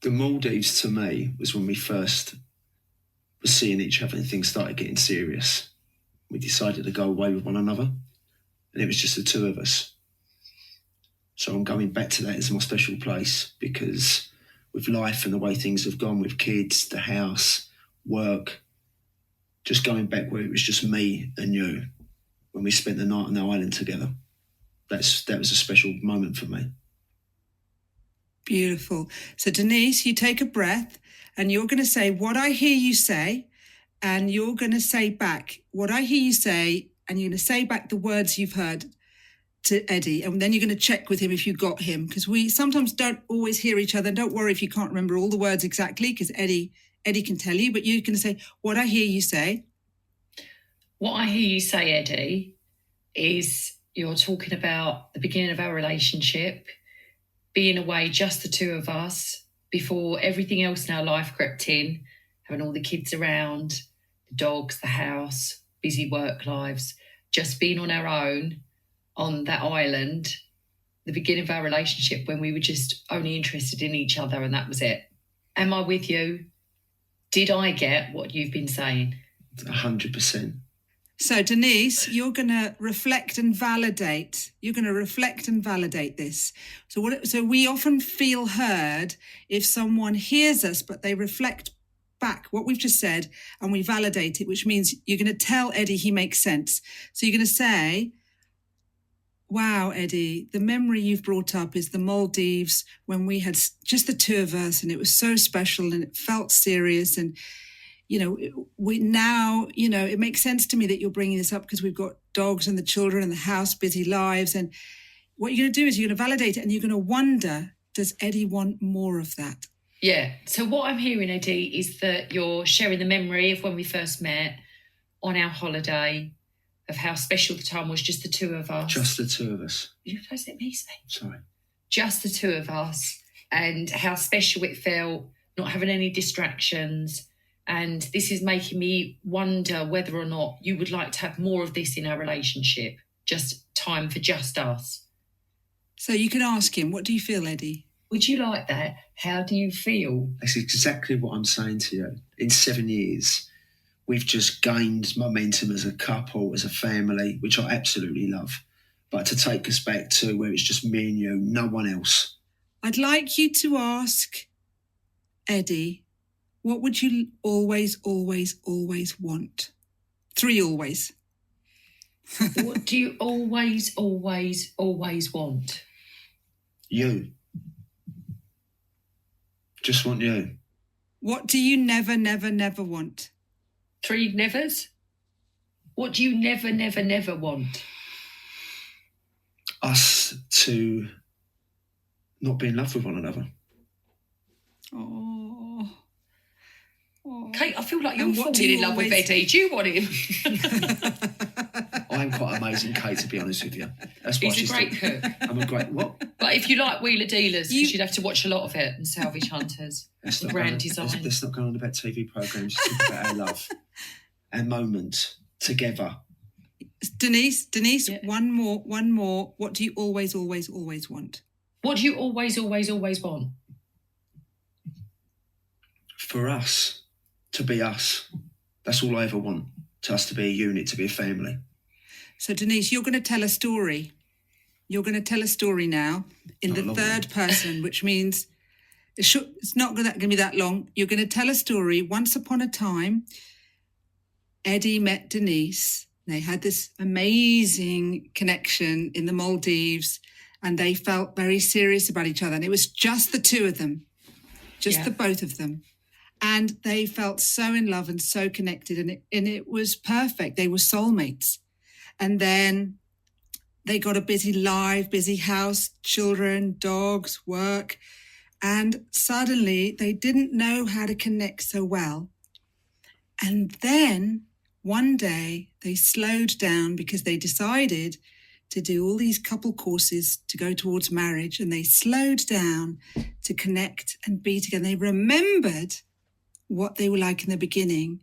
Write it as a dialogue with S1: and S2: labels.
S1: The Maldives to me was when we first were seeing each other and things started getting serious. We decided to go away with one another, and it was just the two of us. So I'm going back to that as my special place, because with life and the way things have gone with kids, the house, work, just going back where it was just me and you when we spent the night on the island together. That was a special moment for me.
S2: Beautiful. So Denise, you take a breath and you're going to say what I hear you say, and you're going to say back what I hear you say, and you're going to say back the words you've heard to Eddie, and then you're going to check with him if you got him, because we sometimes don't always hear each other. And don't worry if you can't remember all the words exactly, because Eddie can tell you, but you're going to say what I hear you say.
S3: What I hear you say, Eddie, is you're talking about the beginning of our relationship, being away, just the two of us, before everything else in our life crept in, having all the kids around, the dogs, the house, busy work lives, just being on our own on that island, the beginning of our relationship when we were just only interested in each other, and that was it. Am I with you? Did I get what you've been saying?
S1: 100%.
S2: So Denise, you're going to reflect and validate. You're going to reflect and validate this. So we often feel heard if someone hears us, but they reflect back what we've just said and we validate it, which means you're going to tell Eddie he makes sense. So you're going to say, wow, Eddie, the memory you've brought up is the Maldives when we had just the two of us, and it was so special and it felt serious. And, it makes sense to me that you're bringing this up because we've got dogs and the children and the house, busy lives. And what you're going to do is you're going to validate it, and you're going to wonder, does Eddie want more of that?
S3: Yeah. So what I'm hearing, Eddie, is that you're sharing the memory of when we first met on our holiday, of how special the time was, just the two of us.
S1: Just the two of us.
S3: You don't let me speak.
S1: Sorry.
S3: Just the two of us, and how special it felt, not having any distractions. And this is making me wonder whether or not you would like to have more of this in our relationship, just time for just us.
S2: So you can ask him, what do you feel, Eddie?
S3: Would you like that? How do you feel?
S1: That's exactly what I'm saying to you. In 7 years, we've just gained momentum as a couple, as a family, which I absolutely love. But to take us back to where it's just me and you, no one else.
S2: I'd like you to ask Eddie, what would you always, always, always want? 3 always.
S3: What do you always, always, always want?
S1: You. Just want you.
S2: What do you never, never, never want?
S3: 3 nevers? What do you never, never, never want?
S1: Us to not be in love with one another.
S2: Oh.
S3: Kate, I feel like you're falling in love with Eddie. Do you want him?
S1: I'm quite amazing, Kate, to be honest with you. That's what
S3: He's a great cook.
S1: I'm a great what?
S3: But if you like Wheeler Dealers, you'd have to watch a lot of it, and Salvage Hunters, the Grand Design.
S1: Let's not go on about TV programmes. Talk about our love and moment together.
S2: Denise, yeah. one more. What do you always, always, always want?
S3: What do you always, always, always want?
S1: For us to be us. That's all I ever want. To us to be a unit, to be a family.
S2: So Denise, you're going to tell a story. You're going to tell a story now in the third person, which means it's not going to be that long. You're going to tell a story. Once upon a time, Eddie met Denise. They had this amazing connection in the Maldives, and they felt very serious about each other. And it was just the two of them, the both of them. And they felt so in love and so connected, and it was perfect. They were soulmates. And then they got a busy life, busy house, children, dogs, work. And suddenly they didn't know how to connect so well. And then one day they slowed down because they decided to do all these couple courses to go towards marriage. And they slowed down to connect and be together. They remembered what they were like in the beginning.